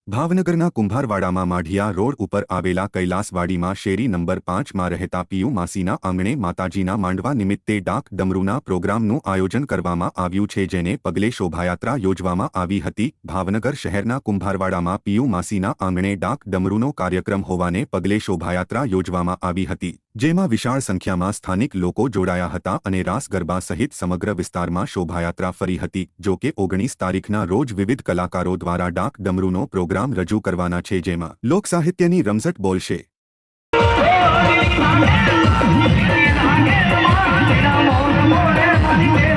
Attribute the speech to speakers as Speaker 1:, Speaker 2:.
Speaker 1: ભાવનગરના કુંભારવાડામાં માઢિયા રોડ ઉપર આવેલા કૈલાસવાડીમાં શેરી નંબર 5માં રહેતા પિયુ માસીના આંગણે માતાજીના માંડવા નિમિત્તે ડાક ડમરૂના પ્રોગ્રામનું આયોજન કરવામાં આવ્યું છે, જેને પગલે શોભાયાત્રા યોજવામાં આવી હતી। ભાવનગર શહેરના કુંભારવાડામાં પિયુ માસીના આંગણે ડાક ડમરૂનો કાર્યક્રમ હોવાને પગલે શોભાયાત્રા યોજવામાં આવી હતી, જેમાં વિશાળ સંખ્યામાં સ્થાનિક લોકો જોડાયા હતા અને રાસ ગરબા સહિત સમગ્ર વિસ્તારમાં શોભાયાત્રા ફરી હતી। જો કે 19 તારીખના રોજ વિવિધ કલાકારો દ્વારા ડાક ડમરૂનો પ્રોગ્રામ રજૂ કરવાના છે, જેમાં લોકસાહિત્યની રમઝટ બોલશે।
Speaker 2: Oh,